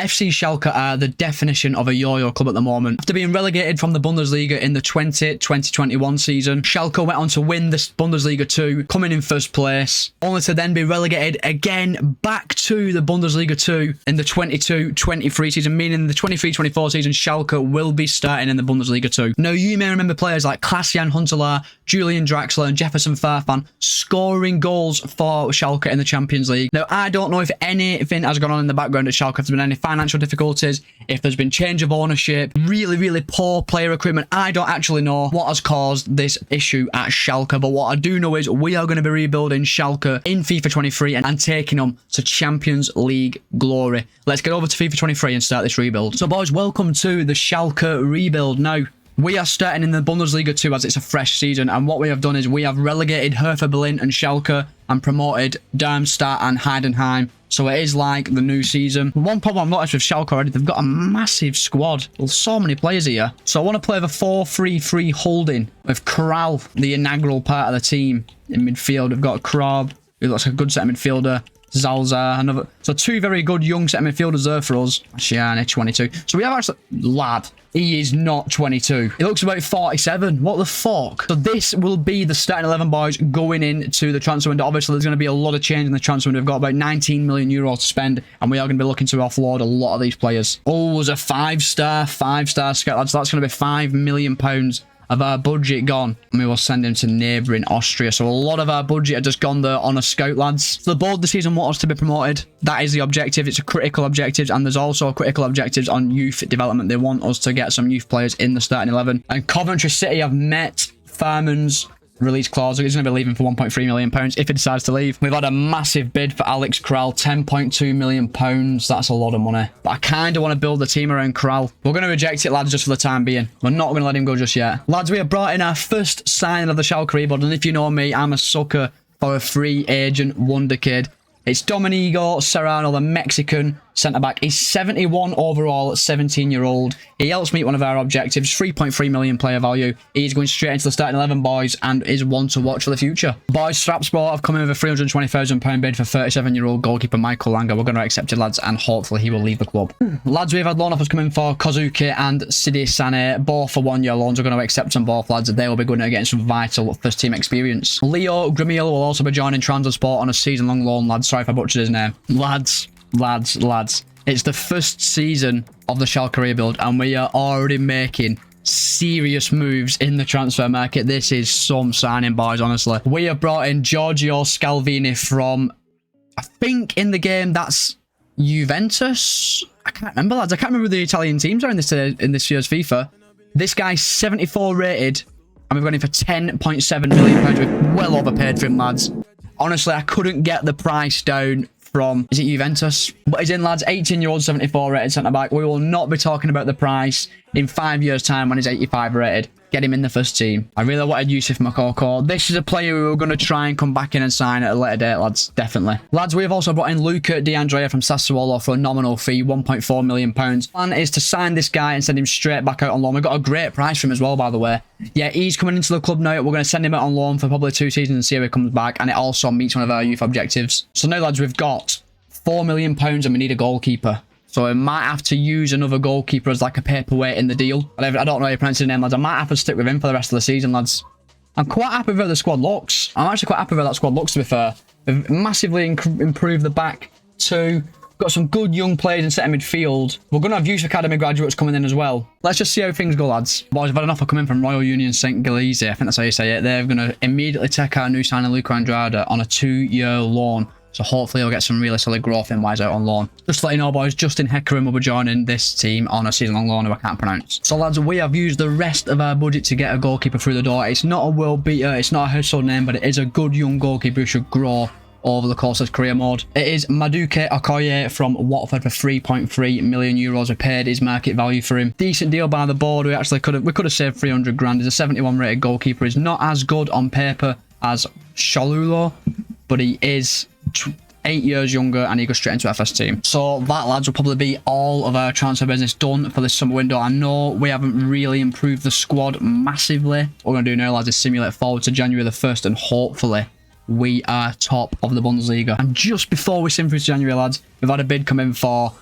FC Schalke are the definition of a yo-yo club at the moment. After being relegated from the Bundesliga in the 2020-2021 season, Schalke went on to win the Bundesliga 2, coming in first place, only to then be relegated again back to the Bundesliga 2 in the 22-23 season, meaning the 23-24 season, Schalke will be starting in the Bundesliga 2. Now, you may remember players like Klaas-Jan Huntelaar, Julian Draxler and Jefferson Farfan scoring goals for Schalke in the Champions League. Now, I don't know if anything has gone on in the background at Schalke, if there's been any financial difficulties, if there's been change of ownership, really poor player recruitment. I don't actually know what has caused this issue at Schalke, but what I do know is we are going to be rebuilding Schalke in FIFA 23 and taking them to Champions League glory. Let's get over to FIFA 23 and start this rebuild. So boys, welcome to the Schalke rebuild. Now, we are starting in the Bundesliga 2 as it's a fresh season, and what we have done is we have relegated Hertha Berlin and Schalke and promoted Darmstadt and Heidenheim. So it is like the new season. One problem I've noticed with Schalke already, they've got a massive squad. There's so many players here. So I want to play the 4-3-3 holding with Kral, the inaugural part of the team. In midfield, we've got Krab, who looks like a good centre midfielder. Zalza, another. So two very good young centre midfielders there for us. Shiane, 22. So we have actually... Lad, he is not 22. He looks about 47. What the fuck? So this will be the starting 11, boys, going into the transfer window. Obviously, there's going to be a lot of change in the transfer window. We've got about 19 million euros to spend, and we are going to be looking to offload a lot of these players. Oh, there's a five-star scout, lads. So that's going to be £5 million of our budget gone, and we will send him to neighbouring Austria. So a lot of our budget had just gone there on a scout, lads. So the board this season want us to be promoted. That is the objective. It's a critical objective, and there's also critical objectives on youth development. They want us to get some youth players in the starting 11. And Coventry City have met Farman's release clause. He's going to be leaving for £1.3 million if he decides to leave. We've had a massive bid for Alex Kral, £10.2 million. That's a lot of money. But I kind of want to build the team around Kral. We're going to reject it, lads, just for the time being. We're not going to let him go just yet. Lads, we have brought in our first signing of the Schalke rebuild, and if you know me, I'm a sucker for a free agent wonder kid. It's Domenico Serrano, the Mexican centre-back. He's 71 overall, 17-year-old. He helps meet one of our objectives, 3.3 million player value. He's going straight into the starting 11, boys, and is one to watch for the future. Boys, Strapsport have come in with a £320,000 bid for 37-year-old goalkeeper Michael Langer. We're going to accept it, lads, and hopefully he will leave the club. Lads, we've had loan offers coming for Kozuki and Sidi Sane, both for 1 year loans. We're going to accept them both, lads. They will be going to getting some vital first-team experience. Leo Gramil will also be joining Transport on a season-long loan, lads. Sorry if I butchered his name. Lads. It's the first season of the Schalke rebuild, and we are already making serious moves in the transfer market. This is some signing, boys, honestly. We have brought in Giorgio Scalvini from, I think in the game, that's Juventus. I can't remember, lads. I can't remember who the Italian teams are in this year's FIFA. This guy's 74 rated, and we've got him for £10.7 million. We've well overpaid for him, lads. Honestly, I couldn't get the price down from, is it Juventus? But he's in, lads, 18-year-old, 74 rated centre-back. We will not be talking about the price in 5 years' time when he's 85 rated. Get him in the first team. I really wanted Yusuf Makoko. This is a player we were going to try and come back in and sign at a later date, lads. Definitely. Lads, we have also brought in Luca Di Andrea from Sassuolo for a nominal fee, £1.4 million. Plan is to sign this guy and send him straight back out on loan. We've got a great price for him as well, by the way. Yeah, he's coming into the club now. We're going to send him out on loan for probably 2 seasons and see how he comes back. And it also meets one of our youth objectives. So now, lads, we've got £4 million and we need a goalkeeper. So I might have to use another goalkeeper as like a paperweight in the deal. I don't know how you pronounce his name, lads. I might have to stick with him for the rest of the season, lads. I'm quite happy with how the squad looks. I'm actually quite happy with how that squad looks, to be fair. We've massively improved the back two. Got some good young players in centre midfield. We're going to have youth academy graduates coming in as well. Let's just see how things go, lads. Boys, I've had an offer coming from Royal Union St. Gilese. I think that's how you say it. They're going to immediately take our new signing Luca Andrada on a 2-year loan. So hopefully he'll get some really solid growth in wise out on loan. Just to let you know, boys, Justin Heckerin will be joining this team on a season-long loan who I can't pronounce. So, lads, we have used the rest of our budget to get a goalkeeper through the door. It's not a world beater. It's not a household name, but it is a good young goalkeeper who should grow over the course of his career mode. It is Maduke Okoye from Watford for €3.3 million. We paid his market value for him. Decent deal by the board. We could have saved 300 grand. He's a 71 rated goalkeeper. He's not as good on paper as Shalulo, but he is 8 years younger and he goes straight into our first team. So that, lads, will probably be all of our transfer business done for this summer window. I know we haven't really improved the squad massively. What we're going to do now, lads, is simulate forward to January the 1st and hopefully we are top of the Bundesliga. And just before we sim through to January, lads, we've had a bid come in for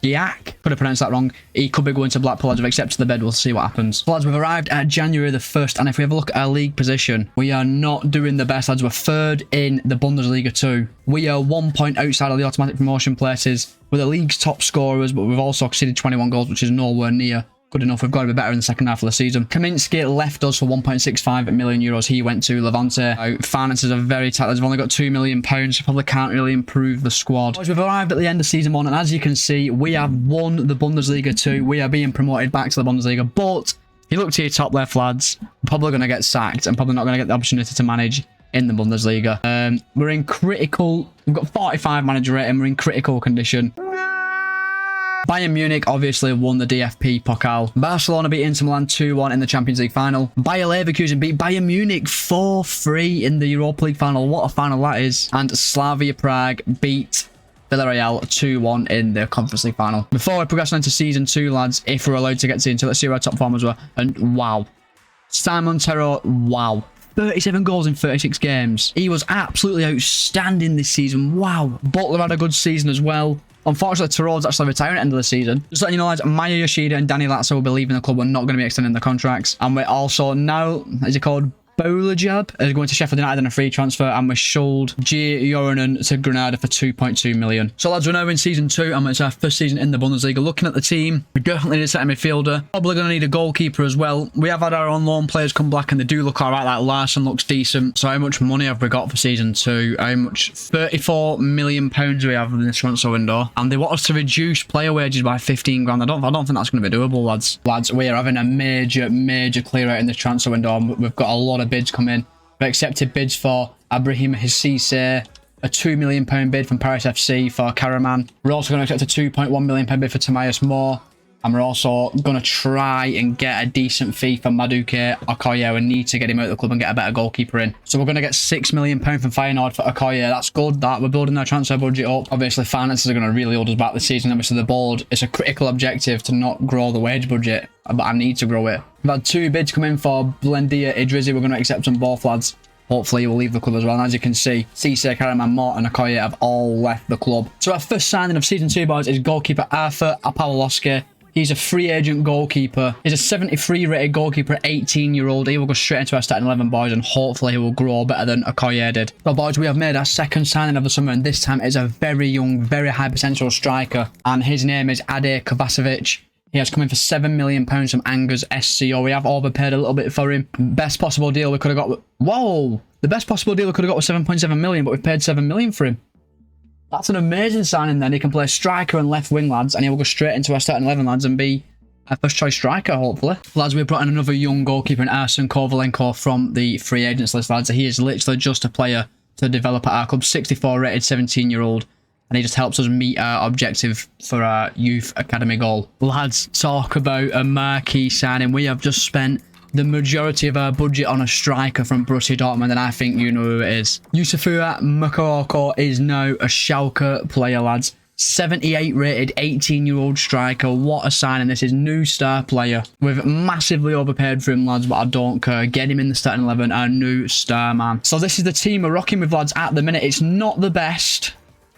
Yak, could have pronounced that wrong. He could be going to Blackpool. Lads, we've accepted the bid. We'll see what happens. Lads, we've arrived at January the 1st, and if we have a look at our league position, we are not doing the best, lads. We're third in the Bundesliga 2. We are 1 point outside of the automatic promotion places. We're the league's top scorers, but we've also conceded 21 goals, which is nowhere near good enough. We've got to be better in the second half of the season. Kaminsky left us for 1.65 million euros. He went to Levante. Finances are very tight. They've only got £2 million. So probably can't really improve the squad. We've arrived at the end of season 1, and as you can see, we have won the Bundesliga 2. We are being promoted back to the Bundesliga. But if you look to your top left, lads, we're probably going to get sacked and probably not going to get the opportunity to manage in the Bundesliga. We're in critical. We've got 45 manager rating. We're in critical condition. Bayern Munich obviously won the DFB Pokal. Barcelona beat Inter Milan 2-1 in the Champions League final. Bayer Leverkusen beat Bayern Munich 4-3 in the Europa League final. What a final that is. And Slavia Prague beat Villarreal 2-1 in the Conference League final. Before we progress on to season 2, lads, if we're allowed to get to season 2, let's see where our top performers were. And wow. Simon Terror, wow. 37 goals in 36 games. He was absolutely outstanding this season. Wow. Butler had a good season as well. Unfortunately, Terod's actually retiring at the end of the season. Just letting you know, lads, Maya Yoshida and Danny Latzo will be leaving the club. We're not going to be extending the contracts. And we're also now, is it called Bolajab, is going to Sheffield United on a free transfer, and we sold G. Joronen to Granada for 2.2 million. So lads, we're now in season 2, and it's our first season in the Bundesliga. Looking at the team, we definitely need a centre midfielder. Probably going to need a goalkeeper as well. We have had our own loan players come back, and they do look alright. Like Larson looks decent. So how much money have we got for season 2? How much? £34 million we have in this transfer window, and they want us to reduce player wages by 15 grand. I don't think that's going to be doable, lads. Lads, we are having a major clear out in this transfer window. We've got a lot of bids come in. We've accepted bids for Abraham Hissise, a £2 million bid from Paris FC for Karaman. We're also going to accept a £2.1 million bid for Tomias Moore. And we're also going to try and get a decent fee for Maduke Okoye. We need to get him out of the club and get a better goalkeeper in. So we're going to get £6 million from Feyenoord for Okoye. That's good, that. We're building our transfer budget up. Obviously, finances are going to really hold us back this season. Obviously, the board, it's a critical objective to not grow the wage budget, but I need to grow it. We've had 2 bids come in for Blendia Idrizi. We're going to accept them both, lads. Hopefully, he will leave the club as well. And as you can see, Cisse, Karaman, Mort and Okoye have all left the club. So our first signing of season 2, boys, is goalkeeper Arthur Apawalowski. He's a free agent goalkeeper. He's a 73 rated goalkeeper, 18-year-old. He will go straight into our starting 11, boys, and hopefully he will grow better than Okoye did. But boys, we have made our second signing of the summer, and this time it's a very young, very high potential striker, and his name is Ade Kovacevic. He has come in for £7 million from Angers SCO. We have overpaid a little bit for him. Best possible deal we could have got. Whoa! The best possible deal we could have got was 7.7 million, but we've paid 7 million for him. That's an amazing signing then. He can play striker and left wing, lads, and he will go straight into our starting 11, lads, and be our first choice striker, hopefully. Lads, we've brought in another young goalkeeper in Arsen Kovalenko from the free agents list, lads. He is literally just a player to develop at our club. 64 rated, 17-year-old. And he just helps us meet our objective for our youth academy goal. Lads, talk about a marquee signing. We have just spent the majority of our budget on a striker from Borussia Dortmund, and I think you know who it is. Yusufua Mokoko is now a Schalke player, lads. 78 rated, 18-year-old striker. What a signing. This is new star player. We've massively overpaid for him, lads, but I don't care. Get him in the starting 11, our new star man. So this is the team we're rocking with, lads, at the minute. It's not the best.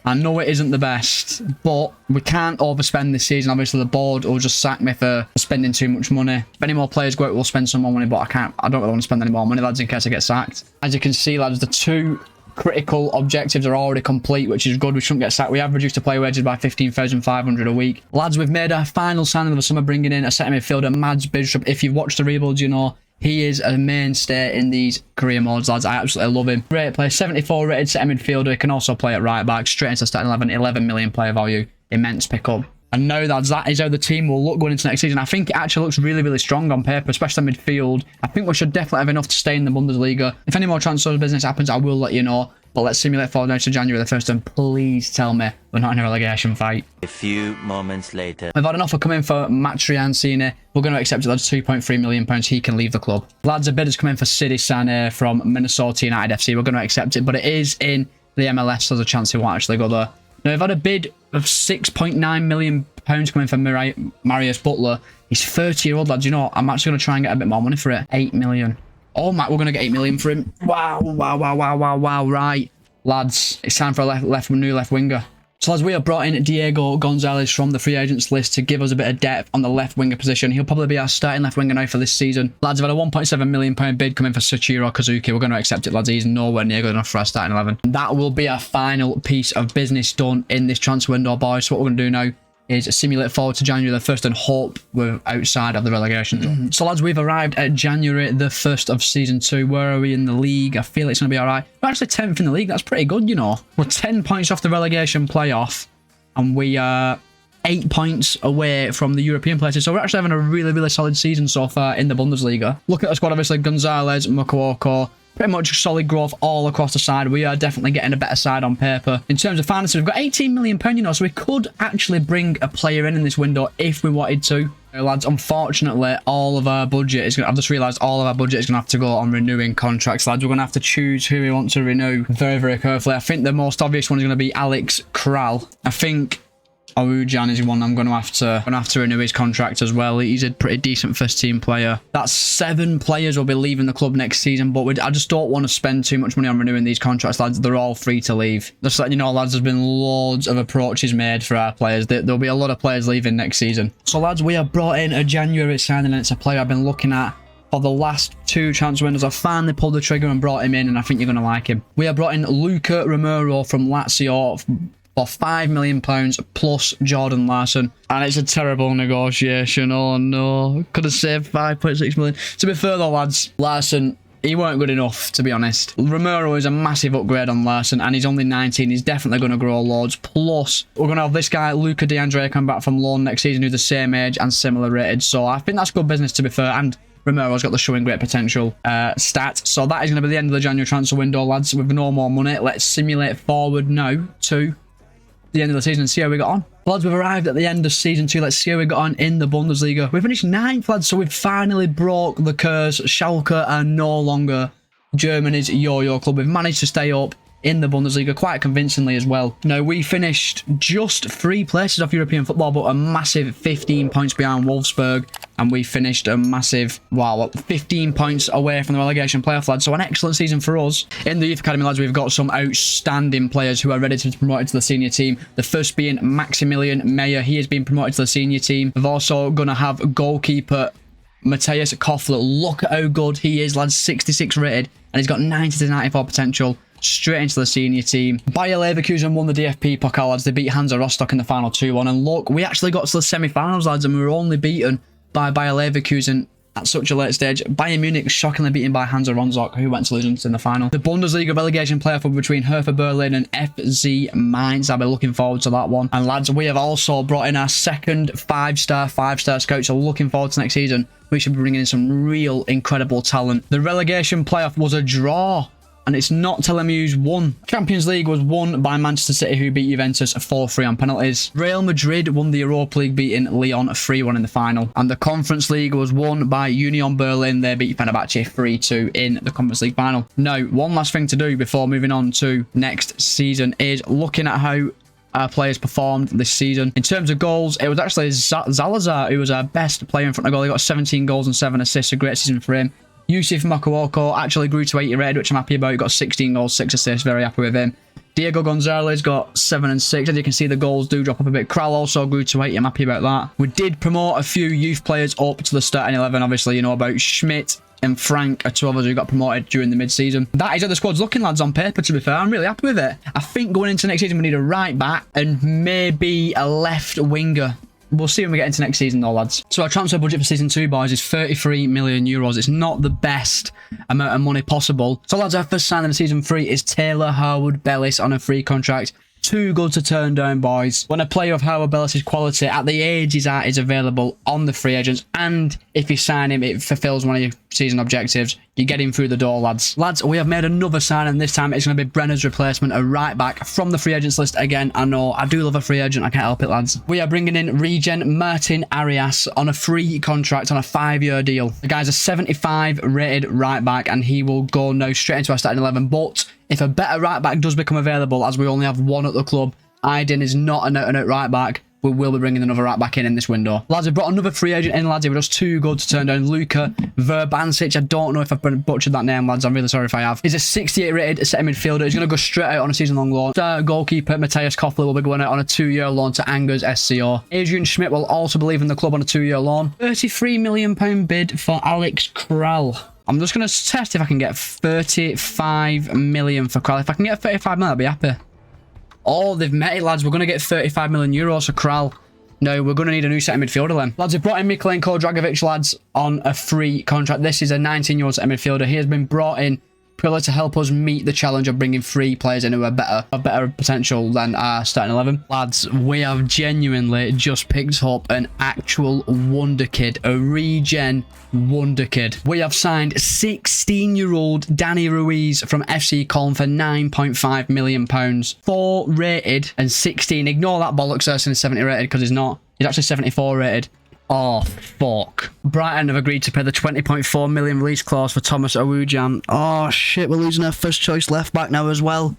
I know it isn't the best, but we can't overspend this season. Obviously, the board will just sack me for spending too much money. If any more players go out, we'll spend some more money, but I don't really want to spend any more money, lads, in case I get sacked. As you can see, lads, the 2 critical objectives are already complete, which is good. We shouldn't get sacked. We have reduced the player wages by 15,500 a week. Lads, we've made our final signing of the summer, bringing in a centre midfielder, Mads Bidstrup. If you've watched the rebuilds, you know he is a mainstay in these career modes, lads. I absolutely love him. Great player, 74 rated centre midfielder. He can also play at right back, straight into starting 11, 11 million player value. Immense pickup. And now, lads, that is how the team will look going into next season. I think it actually looks really strong on paper, especially midfield. I think we should definitely have enough to stay in the Bundesliga. If any more transfer business happens, I will let you know. But let's simulate forward now to January the 1st, and please tell me we're not in a relegation fight. A few moments later. We've had an offer come in for Matrian Sine. We're going to accept it, lads. £2.3 million. He can leave the club. Lads, a bid has come in for Sidi Sane from Minnesota United FC. We're going to accept it, but it is in the MLS, so there's a chance he won't actually go there. Now, we've had a bid of £6.9 million coming from Marius Butler. He's 30-year-old, lads. You know what? I'm actually going to try and get a bit more money for it. 8 million. Oh, Matt, we're going to get 8 million for him. Wow. Right. Lads, it's time for a new left winger. So as we have brought in Diego Gonzalez from the free agents list to give us a bit of depth on the left winger position. He'll probably be our starting left winger now for this season. Lads, have had a £1.7 million bid coming for Soichiro Kazuki. We're going to accept it, lads. He's nowhere near good enough for our starting 11. That will be our final piece of business done in this transfer window, boys. So what we're going to do now is simulate forward to January the 1st and hope we're outside of the relegation zone. So lads, we've arrived at January the 1st of season 2. Where are we in the league? I feel it's going to be all right. We're actually 10th in the league. That's pretty good, you know. We're 10 points off the relegation playoff and we are 8 points away from the European places. So we're actually having a really, really solid season so far in the Bundesliga. Look at the squad, obviously. Gonzalez, Mukawoko, pretty much solid growth all across the side. We are definitely getting a better side on paper. In terms of finances, we've got £18 million, you know, so we could actually bring a player in this window if we wanted to. Lads, unfortunately, all of our budget is going to... I've just realised all of our budget is going to have to go on renewing contracts, lads. We're going to have to choose who we want to renew very, very carefully. I think the most obvious one is going to be Alex Kral. I think Orujan is one I'm going to have to renew his contract as well. He's a pretty decent first team player. That's 7 players will be leaving the club next season, but I just don't want to spend too much money on renewing these contracts, lads. They're all free to leave. Just letting you know, lads, there's been loads of approaches made for our players. There'll be a lot of players leaving next season. So lads, we have brought in a January signing, and it's a player I've been looking at for the last 2 transfer windows. I finally pulled the trigger and brought him in, and I think you're going to like him. We have brought in Luca Romero from Lazio for £5 million plus Jordan Larson, and it's a terrible negotiation. Oh no, could have saved 5.6 million. To be fair though, lads, Larson, he weren't good enough, to be honest. Romero is a massive upgrade on Larson, and he's only 19. He's definitely going to grow loads. Plus, we're going to have this guy, Luca DeAndre, come back from loan next season, who's the same age and similar rated. So I think that's good business, to be fair. And Romero's got the showing great potential stat. So that is going to be the end of the January transfer window, lads. With no more money, let's simulate forward now to the end of the season and see how we got on. Lads, we've arrived at the end of season 2. Let's see how we got on in the Bundesliga. We finished 9th, lads, so we've finally broke the curse. Schalke are no longer Germany's Yoyo club. We've managed to stay up in the Bundesliga quite convincingly as well. Now, we finished just 3 places off European football, but a massive 15 points behind Wolfsburg, and we finished a massive, 15 points away from the relegation playoff, lads. So an excellent season for us. In the youth academy, lads, we've got some outstanding players who are ready to be promoted to the senior team. The first being Maximilian Meyer. He has been promoted to the senior team. We've also going to have goalkeeper Matthias Koffler. Look at how good he is, lads. 66 rated, and he's got 90 to 94 potential. Straight into the senior team. Bayer Leverkusen won the DFB Pokal, lads. They beat Hansa Rostock in the final 2-1. And look, we actually got to the semi-finals, lads, and we were only beaten by Bayer Leverkusen at such a late stage. Bayern Munich shockingly beaten by Hansa Rostock, who went to lose in the final. The Bundesliga relegation playoff will be between Hertha Berlin and FC Mainz. I'll be looking forward to that one. And lads, we have also brought in our second 5-star scout, so looking forward to next season. We should be bringing in some real incredible talent. The relegation playoff was a draw, and it's not telling me who's won. Champions League was won by Manchester City, who beat Juventus 4-3 on penalties. Real Madrid won the Europa League, beating Lyon 3-1 in the final. And the Conference League was won by Union Berlin. They beat Fenerbahce 3-2 in the Conference League final. Now, one last thing to do before moving on to next season is looking at how our players performed this season. In terms of goals, it was actually Zalazar who was our best player in front of goal. He got 17 goals and 7 assists. A great season for him. Yusuf Mukawoko actually grew to 80 rated, which I'm happy about. He got 16 goals, 6 assists. Very happy with him. Diego Gonzalez got 7 and 6. As you can see, the goals do drop up a bit. Kral also grew to 80. I'm happy about that. We did promote a few youth players up to the starting 11. Obviously, you know about Schmidt and Frank are 2 others who got promoted during the mid-season. That is how the squad's looking, lads, on paper, to be fair. I'm really happy with it. I think going into next season, we need a right back and maybe a left winger. We'll see when we get into next season though, lads. So our transfer budget for season 2, boys, is €33 million. It's not the best amount of money possible. So lads, our first signing of season 3 is Taylor Harwood-Bellis on a free contract. Too good to turn down, boys. When a player of Harwood Bellis' quality at the age he's at is available on the free agents, and if you sign him, it fulfills one of your season objectives, you get him through the door, lads. Lads, we have made another signing. This time it's going to be Brenner's replacement, a right back from the free agents list again. I know, I do love a free agent. I can't help it, lads. We are bringing in Regen Martin Arias on a free contract on a 5-year deal. The guy's a 75 rated right back, and he will go now straight into our starting 11. But if a better right back does become available, as we only have one at the club, Aydin is not an out-and-out right back, we will be bringing another right back in this window. Lads, we brought another free agent in, lads. He was just too good to turn down. Luka Verbancic. I don't know if I've butchered that name, lads. I'm really sorry if I have. He's a 68 rated centre midfielder. He's going to go straight out on a season-long loan. Goalkeeper Matthias Koffler will be going out on a 2-year loan to Angers SCO. Adrian Schmidt will also be leaving the club on a 2-year loan. £33 million bid for Alex Krell. I'm just going to test if I can get 35 million for Krell. If I can get 35 million, I'll be happy. Oh, they've met it, lads. We're going to get 35 million euros for Krell. No, we're going to need a new centre midfielder then. Lads, we've brought in Milenko Dragovic, lads, on a free contract. This is a 19-year-old centre midfielder. He has been brought in purely to help us meet the challenge of bringing 3 players in who are better potential than our starting 11. Lads, we have genuinely just picked up an actual wonder kid, a regen wonder kid. We have signed 16-year-old Danny Ruiz from FC Coln for £9.5 million. 4 rated and 16. Ignore that bollocks there saying 70 rated because he's not. He's actually 74 rated. Oh, fuck. Brighton have agreed to pay the 20.4 million release clause for Thomas Awujan. Oh, shit. We're losing our first choice left back now as well.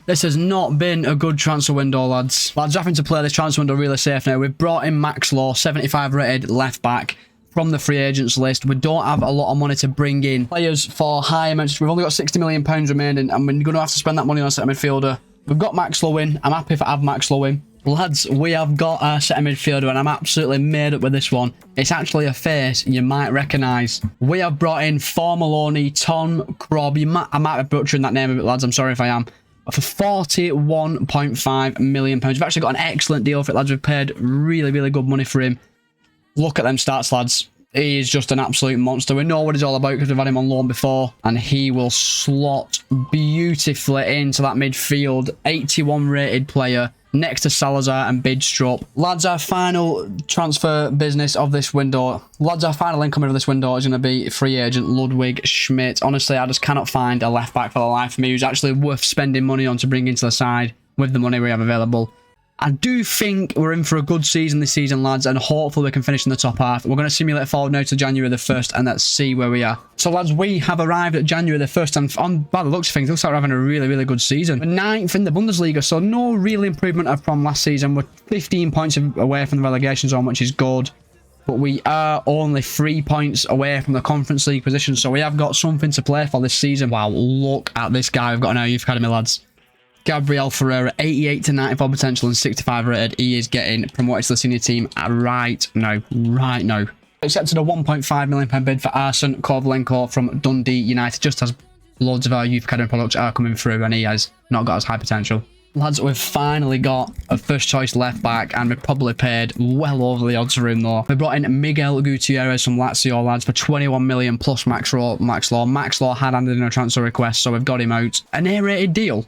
This has not been a good transfer window, lads. Lads, having to play this transfer window really safe now. We've brought in Max Law, 75 rated left back from the free agents list. We don't have a lot of money to bring in players for high amounts. We've only got £60 million remaining, and we're going to have to spend that money on a centre midfielder. We've got Max Low in. I'm happy if I have Max Low in. Lads, we have got a centre midfielder and I'm absolutely made up with this one. It's actually a face you might recognise. We have brought in Maloney, Tom Krob. I might be butchering that name a bit, lads. I'm sorry if I am. For £41.5 million. We've actually got an excellent deal for it, lads. We've paid really, really good money for him. Look at them stats, lads. He is just an absolute monster. We know what he's all about because we've had him on loan before. And he will slot beautifully into that midfield. 81 rated player. Next to Salazar and Bidstrup. Lads, our final transfer business of this window. Lads, our final incoming of this window is going to be free agent Ludwig Schmidt. Honestly, I just cannot find a left back for the life of me who's actually worth spending money on to bring into the side with the money we have available. I do think we're in for a good season this season, lads, and hopefully we can finish in the top half. We're going to simulate forward now to January the 1st, and let's see where we are. So, lads, we have arrived at January the 1st, and by the looks of things, it looks like we're having a really, really good season. We're 9th in the Bundesliga, so no real improvement from last season. We're 15 points away from the relegation zone, which is good. But we are only 3 points away from the Conference League position, so we have got something to play for this season. Wow, look at this guy we've got in our youth academy, lads. Gabriel Ferreira, 88 to 94 potential and 65 rated. He is getting promoted to the senior team right now. Accepted a £1.5 million bid for Arsene Kovalenko from Dundee United, just as loads of our youth academy products are coming through and he has not got as high potential. Lads, we've finally got a first choice left back and we've probably paid well over the odds for him though. We brought in Miguel Gutierrez from Lazio, lads, for 21 million plus Max Law. Max Law had handed in a transfer request, so we've got him out. An A-rated deal.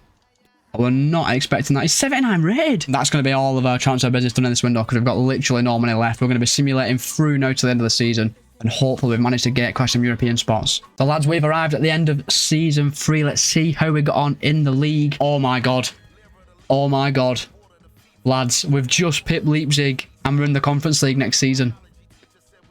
We're not expecting that. He's 79 rated. That's going to be all of our transfer business done in this window because we've got literally no money left. We're going to be simulating through now to the end of the season. And hopefully we've managed to get quite some European spots. So lads, we've arrived at the end of season 3. Let's see how we got on in the league. Oh my god. Oh my god. Lads, we've just pipped Leipzig and we're in the Conference League next season.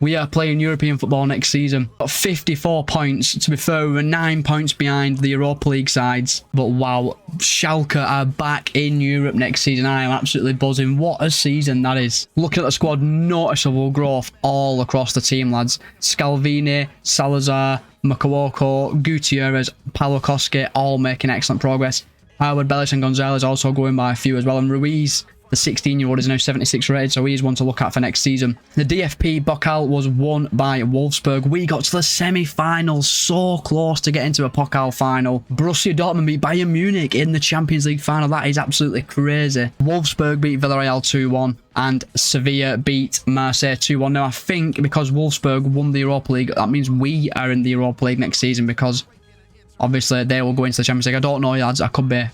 We are playing European football next season. Got 54 points. To be fair, we're 9 points behind the Europa League sides. But wow, Schalke are back in Europe next season. I am absolutely buzzing. What a season that is. Looking at the squad, noticeable growth all across the team, lads. Scalvini, Salazar, Makawoko, Gutierrez, Paulo Koske, all making excellent progress. Howard, Bellis and Gonzalez also going by a few as well. And Ruiz, the 16-year-old, is now 76 rated, so he is one to look at for next season. The DFP Pokal was won by Wolfsburg. We got to the semi-finals, so close to getting to a Pokal final. Borussia Dortmund beat Bayern Munich in the Champions League final. That is absolutely crazy. Wolfsburg beat Villarreal 2-1, and Sevilla beat Marseille 2-1. Now, I think because Wolfsburg won the Europa League, that means we are in the Europa League next season because obviously they will go into the Champions League. I don't know, lads. I could be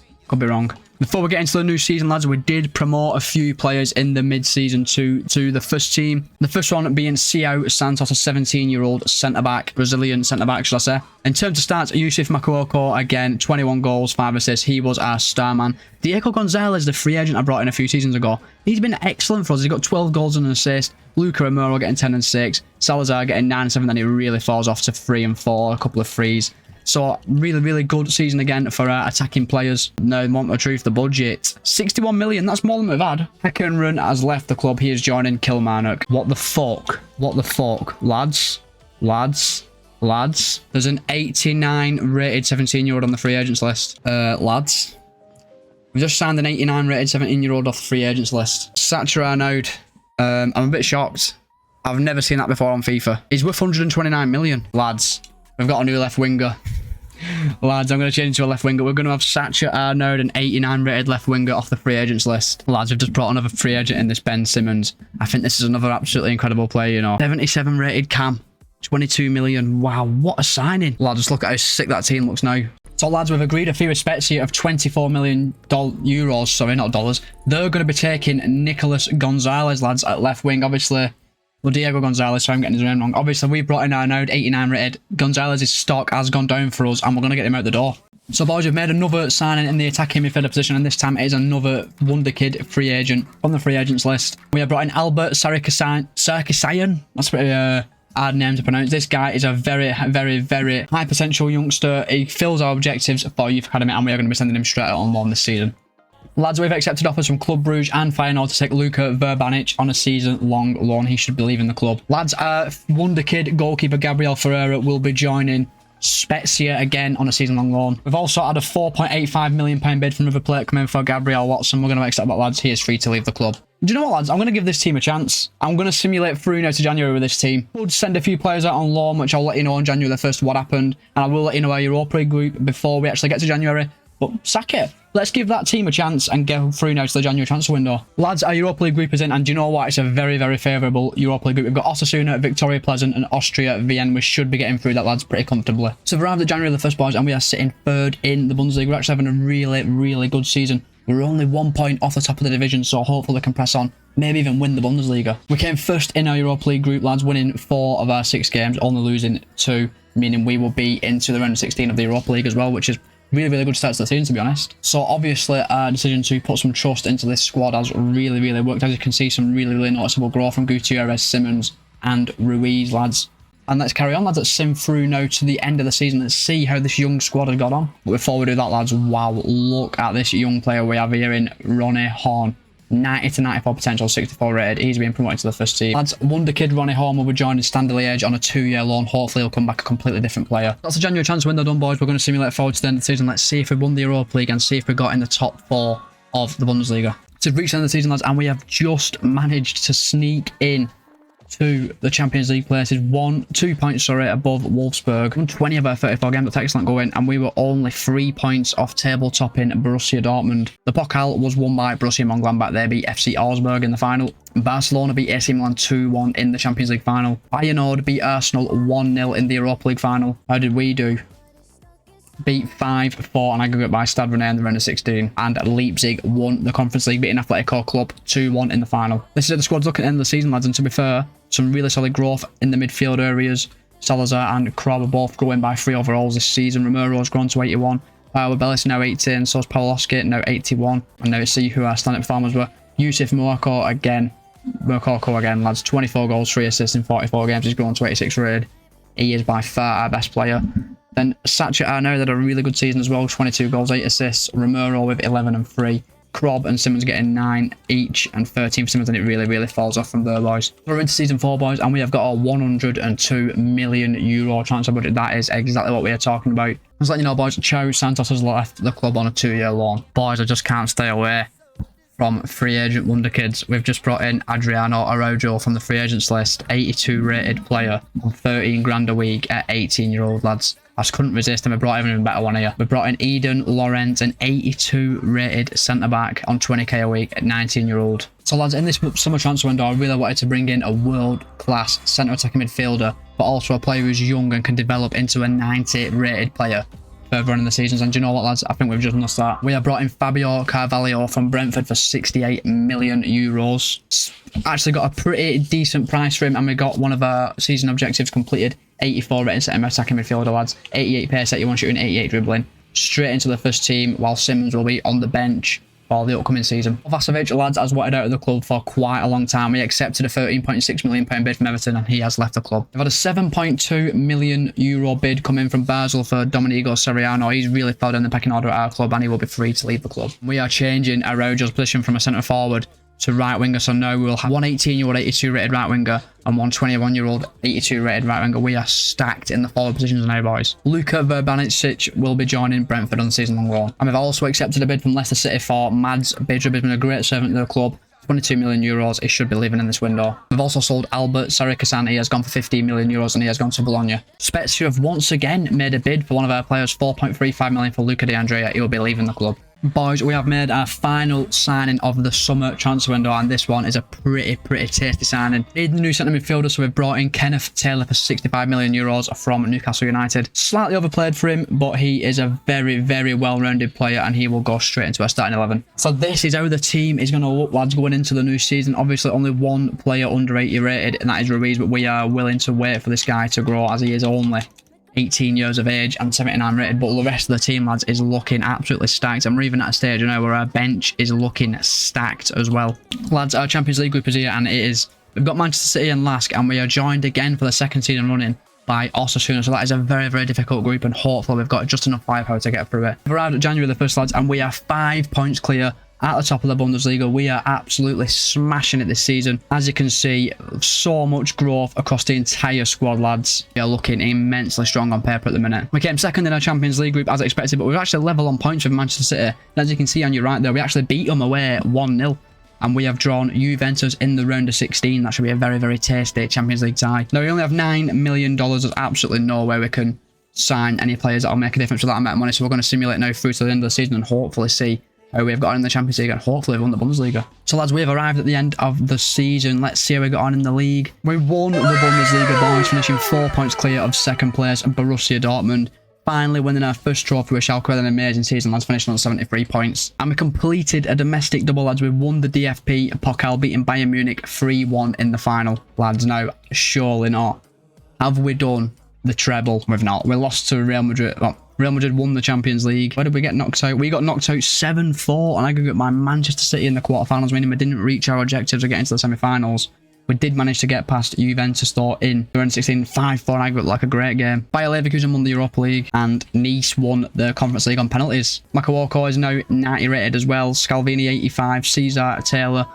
wrong. Before we get into the new season, lads, we did promote a few players in the mid-season to the first team. The first one being Ciao Santos, a 17-year-old centre-back, Brazilian centre-back, shall I say. In terms of stats, Yusuf Makuoko, again, 21 goals, 5 assists. He was our star man. Diego Gonzalez, the free agent I brought in a few seasons ago, he's been excellent for us. He's got 12 goals and an assist. Luca Romero getting 10 and 6. Salazar getting 9 and 7, then he really falls off to 3 and 4, a couple of frees. So really, really good season again for attacking players. No moment of truth, the budget. 61 million, that's more than we've had. Heckenrun has left the club. He is joining Kilmarnock. What the fuck? What the fuck? Lads? There's an 89 rated 17-year-old on the free agents list. Lads? We've just signed an 89 rated 17-year-old off the free agents list. Sacha Arnaud. I'm a bit shocked. I've never seen that before on FIFA. He's worth 129 million. Lads, we've got a new left winger. Lads, I'm going to change into a left winger. We're going to have Sacha Arnaud, an 89 rated left winger off the free agents list. Lads, we've just brought another free agent in this Ben Simmons. I think this is another absolutely incredible player, you know. 77 rated Cam. 22 million. Wow, what a signing. Lads, just look at how sick that team looks now. So, lads, we've agreed a fee with Spezia of 24 million euros. Sorry, not dollars. They're going to be taking Nicolas Gonzalez, lads, at left wing. Obviously, well, Diego Gonzalez, sorry, I'm getting his name wrong. Obviously, we brought in Arnaud, 89 rated. Gonzalez's stock has gone down for us, and we're going to get him out the door. So, boys, we've made another signing in the attacking midfielder position, and this time it is another wonder kid free agent from the free agents list. We have brought in Albert Sarkisian. That's pretty hard name to pronounce. This guy is a very, very, very high potential youngster. He fills our objectives for Youth Academy, and we are going to be sending him straight out on loan this season. Lads, we've accepted offers from Club Brugge and Feyenoord to take Luka Verbanic on a season-long loan. He should be leaving the club. Lads, wonder kid goalkeeper Gabriel Ferreira will be joining Spezia again on a season-long loan. We've also had a £4.85 million bid from River Plate coming for Gabriel Watson. We're going to accept that, lads. He is free to leave the club. Do you know what, lads? I'm going to give this team a chance. I'm going to simulate through now to January with this team. We'll send a few players out on loan, which I'll let you know on January the 1st what happened. And I will let you know our Europa League group before we actually get to January. But sack it. Let's give that team a chance and go through now to the January transfer window. Lads, our Europa League group is in, and do you know what? It's a very, very favourable Europa League group. We've got Osasuna, Victoria Pleasant, and Austria Vienna. We should be getting through that, lads, pretty comfortably. So we've arrived at January the 1st, boys, and we are sitting third in the Bundesliga. We're actually having a really, really good season. We're only 1 point off the top of the division, so hopefully we can press on, maybe even win the Bundesliga. We came first in our Europa League group, lads, winning 4 of our 6 games, only losing 2, meaning we will be into the round of 16 of the Europa League as well, which is really, really good start to the season, to be honest. So obviously our decision to put some trust into this squad has really, really worked. As you can see, some really, really noticeable growth from Gutierrez, Simmons and Ruiz, lads. And let's carry on, lads. Let's sim through now to the end of the season. Let's see how this young squad has got on. But before we do that, lads, wow, look at this young player we have here in Ronnie Horn. 90 to 94 potential, 64 rated. He's being promoted to the first team. Lads, wonder kid Ronnie Horn will be joining Standard Liège on a 2-year loan. Hopefully he'll come back a completely different player. That's the January transfer window done, boys. We're going to simulate forward to the end of the season. Let's see if we won the Europa League and see if we got in the top 4 of the Bundesliga. So we've reached the end of the season, lads, and we have just managed to sneak in to the Champions League places. 2 points, above Wolfsburg. Won 20 of our 34 games. That's excellent going, and we were only 3 points off tabletop-in Borussia Dortmund. The Pokal was won by Borussia Mönchengladbach. They beat FC Augsburg in the final. Barcelona beat AC Milan 2-1 in the Champions League final. Feyenoord beat Arsenal 1-0 in the Europa League final. How did we do? Beat 5-4 on aggregate by Stade Rennais in the round of 16, and Leipzig won the Conference League, beating Atletico Club 2-1 in the final. This is how the squad's looking at the end of the season, lads, and to be fair, some really solid growth in the midfield areas. Salazar and Krob are both growing by 3 overalls this season. Romero's grown to 81. Bellis now 18, so is Pawlowski now 81. And now let's see who our stand-up performers were. Yusuf Moukoko again, lads, 24 goals, 3 assists in 44 games. He's grown to 86 rated. He is by far our best player. Then Sacha Arnaud had a really good season as well, 22 goals, 8 assists. Romero with 11 and 3. Krob and Simmons getting 9 each, and 13 for Simmons, and it really, really falls off from there, boys. We're into season 4, boys, and we have got a €102 million transfer budget. That is exactly what we are talking about. Just letting you know, boys, Thiago Santos has left the club on a 2-year loan. Boys, I just can't stay away from free agent wonder kids. We've just brought in Adriano Araujo from the free agents list, 82 rated player on 13 grand a week at 18-year-old, lads. I just couldn't resist, and we brought even a better one here. We brought in Eden Lawrence, an 82 rated centre-back on 20k a week at 19-year-old. So, lads, in this summer transfer window, I really wanted to bring in a world-class centre-attacking midfielder, but also a player who's young and can develop into a 90 rated player further on in the seasons. And do you know what, lads? I think we've just done that. We have brought in Fabio Carvalho from Brentford for €68 million. Actually got a pretty decent price for him, and we got one of our season objectives completed. 84 rating centre attacking midfielder, lads. 88 pace, 81 shooting, 88 dribbling. Straight into the first team, while Simmons will be on the bench for the upcoming season. Vasovic, lads, has wanted out of the club for quite a long time. He accepted a £13.6 million bid from Everton and he has left the club. We've had a €7.2 million bid come in from Basel for Domenico Seriano. He's really fell down the pecking order at our club and he will be free to leave the club. We are changing Araujo's position from a centre forward to right winger, so now we'll have one 18-year-old 82 rated right winger and one 21-year-old 82 rated right winger. We are stacked in the forward positions now, boys. Luka Verbanicic will be joining Brentford on season-long loan. And we've also accepted a bid from Leicester City for Mads Bidrup. He's been a great servant to the club. €22 million. He should be leaving in this window. We've also sold Albert Sarikasani. He has gone for €15 million and he has gone to Bologna. Spezia have once again made a bid for one of our players, $4.35 million for Luca De Andrea. He will be leaving the club. Boys, we have made our final signing of the summer transfer window, and this one is a pretty tasty signing. Need a new centre midfielder, so we've brought in Kenneth Taylor for €65 million from Newcastle United. Slightly overplayed for him, but he is a very well-rounded player, and he will go straight into our starting 11. So this is how the team is going to look, lads, going into the new season. Obviously, only one player under 80 rated, and that is Ruiz, but we are willing to wait for this guy to grow, as he is only 18 years of age and 79 rated, but the rest of the team, lads, is looking absolutely stacked, and we're even at a stage, you know, where our bench is looking stacked as well. Lads, our Champions League group is here, and we've got Manchester City and Lask, and we are joined again for the second season running by Osasuna, so that is a very difficult group, and hopefully we've got just enough firepower to get through it. We've arrived at January the 1st, lads, and we are 5 points clear at the top of the Bundesliga. We are absolutely smashing it this season. As you can see, so much growth across the entire squad, lads. We are looking immensely strong on paper at the minute. We came second in our Champions League group as expected, but we're actually level on points with Manchester City. And as you can see on your right there, we actually beat them away 1-0. And we have drawn Juventus in the round of 16. That should be a very tasty Champions League tie. Now, we only have $9 million. There's absolutely no way we can sign any players that will make a difference with that amount of money. So we're going to simulate now through to the end of the season and hopefully see how we've got on in the Champions League and hopefully we've won the Bundesliga. So lads, we have arrived at the end of the season. Let's see how we got on in the league. We won the Bundesliga, boys, finishing 4 points clear of second place and Borussia Dortmund. Finally winning our first trophy with Schalke with an amazing season, lads, finishing on 73 points. And we completed a domestic double, lads. We won the DFB Pokal, beating Bayern Munich 3-1 in the final. Lads, now, surely not. Have we done the treble? We've not. We lost to Real Madrid. Well, Real Madrid won the Champions League. Where did we get knocked out? We got knocked out 7-4 on aggregate by Manchester City in the quarterfinals, meaning we didn't reach our objectives of getting to the semi-finals. We did manage to get past Juventus though in the round 16, 5-4 aggregate, like a great game. Bayer Leverkusen won the Europa League and Nice won the Conference League on penalties. Makawoko is now 90 rated as well. Scalvini 85, Caesar, Taylor,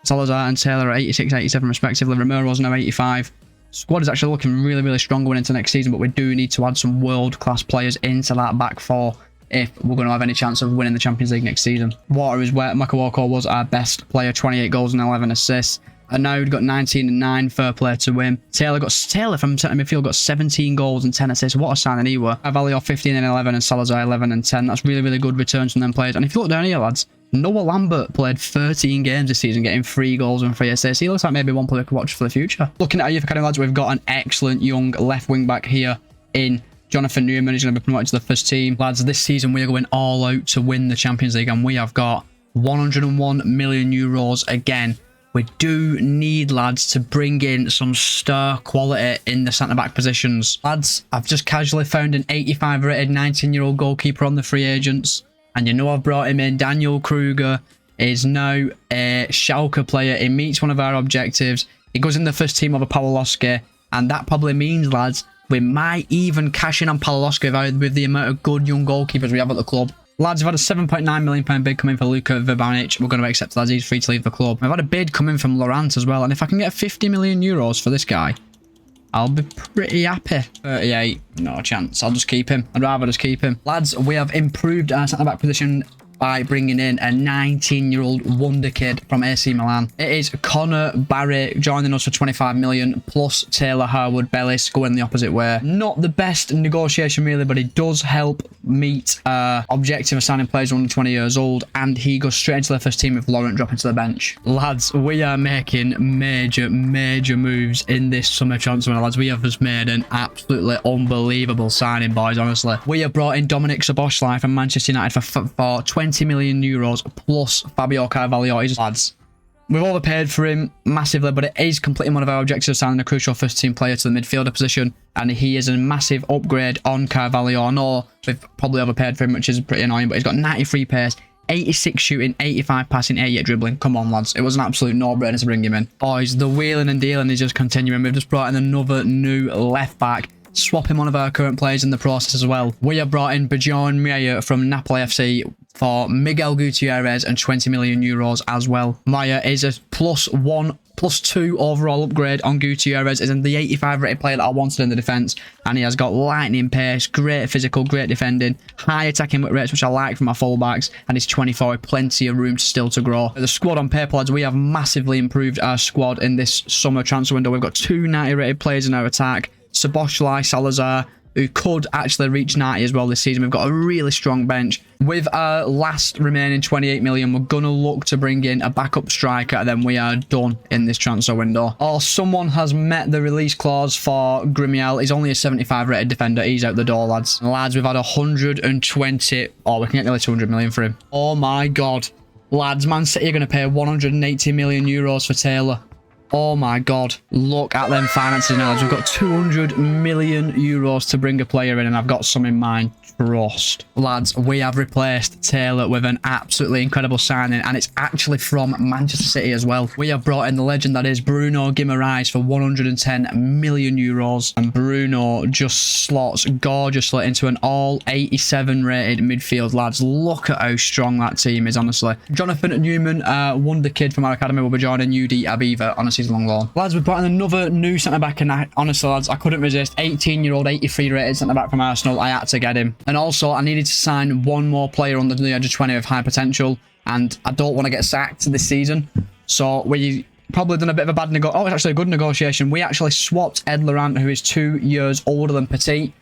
Salazar and Taylor are 86, 87 respectively. Romero's now 85. Squad is actually looking really strong going into next season, but we do need to add some world-class players into that back four if we're going to have any chance of winning the Champions League next season. Water is where Makawoko was our best player, 28 goals and 11 assists. Arnaud got 19 and 9, fair play to him. Taylor from centre midfield got 17 goals and 10 assists. What a signing he were. Carvalho 15 and 11 and Salazar 11 and 10. That's really good returns from them players. And if you look down here, lads, Noah Lambert played 13 games this season, getting 3 goals and 3 assists. He looks like maybe one player we could watch for the future. Looking at our youth academy, lads, we've got an excellent young left wing back here in Jonathan Newman. He's going to be promoted to the first team. Lads, this season we are going all out to win the Champions League, and we have got €101 million again. We do need, lads, to bring in some star quality in the centre-back positions. Lads, I've just casually found an 85 rated 19-year-old goalkeeper on the free agents. And you know I've brought him in. Daniel Kruger is now a Schalke player. He meets one of our objectives. He goes in the first team over Pawlowski. And that probably means, lads, we might even cash in on Pawlowski with the amount of good young goalkeepers we have at the club. Lads, we've had a £7.9 million bid come in for Luka Verbanic. We're going to accept, lads. He's free to leave the club. We've had a bid come in from Laurent as well. And if I can get €50 million for this guy, I'll be pretty happy. 38, no chance. I'll just keep him. I'd rather just keep him. Lads, we have improved our centre-back position by bringing in a 19-year-old wonder kid from AC Milan. It is Connor Barry joining us for $25 million, plus Taylor Harwood Bellis going the opposite way. Not the best negotiation really, but it does help meet our objective of signing players under 20 years old, and he goes straight into the first team with Laurent dropping to the bench. Lads, we are making major moves in this summer transfer, lads. We have just made an absolutely unbelievable signing, boys, honestly. We have brought in Dominic Szoboszlai from Manchester United for €20 million plus Fabio Carvalho. Lads, we've overpaid for him massively, but it is completing one of our objectives of signing a crucial first team player to the midfielder position, and he is a massive upgrade on Carvalho. I know we've probably overpaid for him, which is pretty annoying, but he's got 93 pace, 86 shooting, 85 passing, 88 dribbling. Come on, lads. It was an absolute no-brainer to bring him in. Boys, the wheeling and dealing is just continuing. We've just brought in another new left back, swapping one of our current players in the process as well. We have brought in Yoyo from Napoli FC for Miguel Gutierrez and 20 million euros as well. Maya is a +2 overall upgrade on Gutierrez. Is the 85 rated player that I wanted in the defence, and he has got lightning pace, great physical, great defending, high attacking rates, which I like from my fullbacks, and he's 24, plenty of room still to grow. The squad on paper, lads, we have massively improved our squad in this summer transfer window. We've got 2 90 rated players in our attack, Szoboszlai, Salazar, who could actually reach 90 as well this season. We've got a really strong bench. With our last remaining 28 million, we're going to look to bring in a backup striker, and then we are done in this transfer window. Or someone has met the release clause for Grimiel. He's only a 75 rated defender. He's out the door, lads. Lads, we've had 120. Oh, we can get nearly 200 million for him. Oh my God. Lads, Man City are going to pay 180 million euros for Taylor. Oh my God. Look at them finances now. We've got 200 million euros to bring a player in, and I've got some in mind. Trust. Lads, we have replaced Taylor with an absolutely incredible signing, and it's actually from Manchester City as well. We have brought in the legend that is Bruno Guimaraes for 110 million euros, and Bruno just slots gorgeously into an all 87 rated midfield, lads. Look at how strong that team is, honestly. Jonathan Newman, wonder kid from our academy, will be joining UD Aviva on a season-long loan. Lads, we've brought in another new centre-back, and honestly, lads, I couldn't resist. 18-year-old, 83 rated centre-back from Arsenal. I had to get him. And also, I needed to sign one more player under the age of 20 with high potential, and I don't want to get sacked this season. So we probably done a bit of a bad it's actually a good negotiation. We actually swapped Ed Laurent, who is 2 years older than Petit,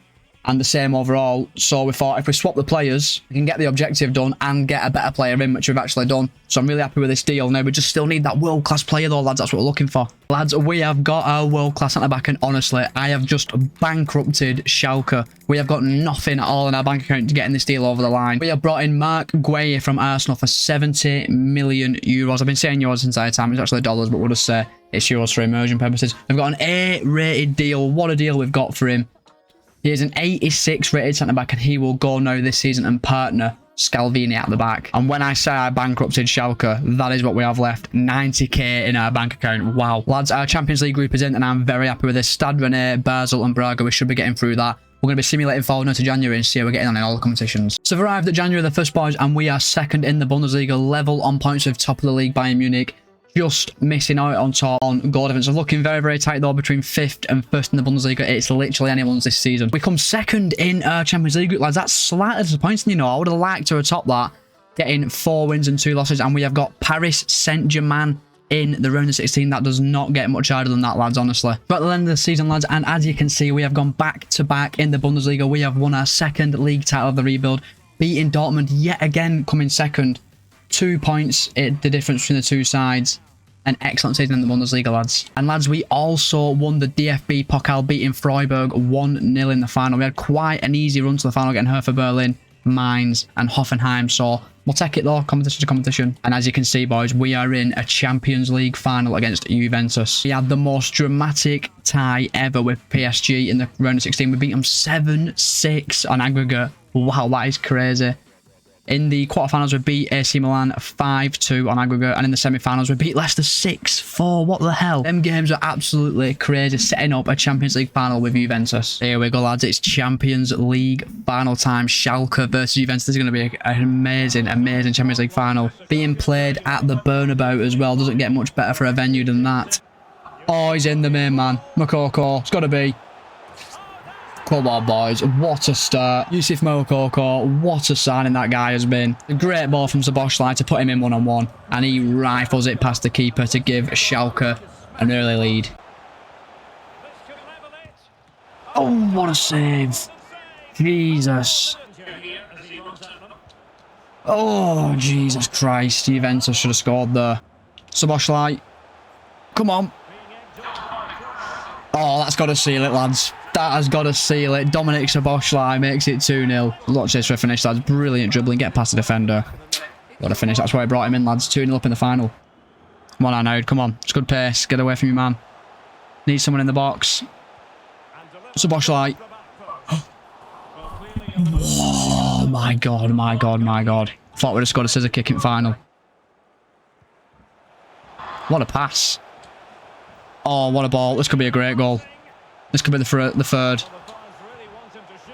and the same overall. So we thought if we swap the players, we can get the objective done and get a better player in, which we've actually done. So I'm really happy with this deal. Now we just still need that world-class player though, lads. That's what we're looking for. Lads, we have got our world-class centre-back, and honestly, I have just bankrupted Schalke. We have got nothing at all in our bank account to get in this deal over the line. We have brought in Mark Gueye from Arsenal for 70 million euros. I've been saying euros the entire time. It's actually dollars, but we'll just say it's euros for immersion purposes. We've got an A-rated deal. What a deal we've got for him. He is an 86 rated centre-back, and he will go now this season and partner Scalvini at the back. And when I say I bankrupted Schalke, that is what we have left. 90k in our bank account. Wow. Lads, our Champions League group is in, and I'm very happy with this. Stade Rennais, Basel and Braga. We should be getting through that. We're going to be simulating forward now to January and see how we're getting on in all the competitions. So we've arrived at January the 1st, boys, and we are second in the Bundesliga, level on points with top of the league Bayern Munich. Just missing out on top on goal difference. So looking very, very tight though between 5th and 1st in the Bundesliga. It's literally anyone's this season. We come 2nd in our Champions League group, lads. That's slightly disappointing, you know. I would have liked to have topped that, getting 4 wins and 2 losses. And we have got Paris Saint-Germain in the round of 16. That does not get much harder than that, lads, honestly. But at the end of the season, lads, and as you can see, we have gone back-to-back in the Bundesliga. We have won our 2nd league title of the rebuild, beating Dortmund yet again, coming 2nd. 2 points, the difference between the two sides. An excellent season in the Bundesliga, lads. And lads, we also won the DFB Pokal, beating Freiburg 1-0 in the final. We had quite an easy run to the final, getting Hertha Berlin, Mainz and Hoffenheim. So we'll take it though, competition to competition. And as you can see, boys, we are in a Champions League final against Juventus. We had the most dramatic tie ever with PSG in the round of 16. We beat them 7-6 on aggregate. Wow, that is crazy. In the quarterfinals, we beat AC Milan 5-2 on aggregate. And in the semi-finals, we beat Leicester 6-4. What the hell? Them games are absolutely crazy, setting up a Champions League final with Juventus. Here we go, lads. It's Champions League final time. Schalke versus Juventus. This is going to be an amazing, amazing Champions League final. Being played at the Bernabeu as well. Doesn't get much better for a venue than that. Oh, he's in the main man. Moukoko. It's got to be. Come on, boys. What a start. Yusuf Moukoko, what a signing that guy has been. A great ball from Szoboszlai to put him in one-on-one. And he rifles it past the keeper to give Schalke an early lead. Oh, what a save. Jesus. Oh, Jesus Christ. Juventus should have scored there. Szoboszlai. Come on. Oh, that's got to seal it, lads. That has got to seal it. Dominic Szoboszlai makes it 2-0. Watch this for a finish, lads. Brilliant dribbling. Get past the defender. Got a finish. That's why I brought him in, lads. 2-0 up in the final. Come on, Arnaud. Come on. It's good pace. Get away from your man. Need someone in the box. Szoboszlai. Whoa, my God, my God, my God. Thought we'd have scored a scissor kick in final. What a pass. Oh, what a ball. This could be a great goal. This could be the third.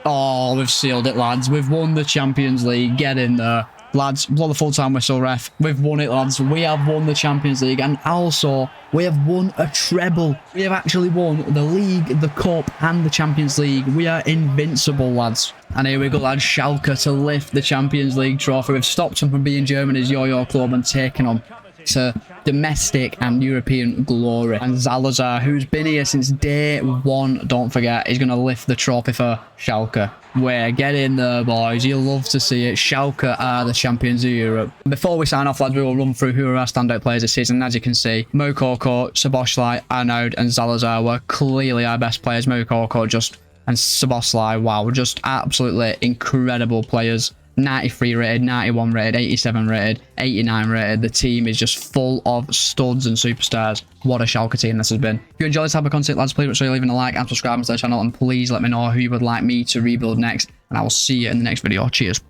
Oh, we've sealed it, lads. We've won the Champions League. Get in there. Lads, blow the full-time whistle, ref. We've won it, lads. We have won the Champions League. And also, we have won a treble. We have actually won the league, the cup, and the Champions League. We are invincible, lads. And here we go, lads. Schalke to lift the Champions League trophy. We've stopped them from being Germany's Yoyo club and taken them to domestic and European glory. And Salazar, who's been here since day one, don't forget, is going to lift the trophy for Schalke. Where, get in there, boys. You'll love to see it. Schalke are the champions of Europe. Before we sign off, lads, we will run through who are our standout players this season. As you can see, Moukoko, Szoboszlai, Arnaud, and Salazar were clearly our best players. Moukoko and Szoboszlai, wow, just absolutely incredible players. 93 rated, 91 rated, 87 rated, 89 rated. The team is just full of studs and superstars. What a Schalke team this has been. If you enjoy this type of content, lads, please make sure you're leaving a like and subscribing to the channel. And please let me know who you would like me to rebuild next. And I will see you in the next video. Cheers.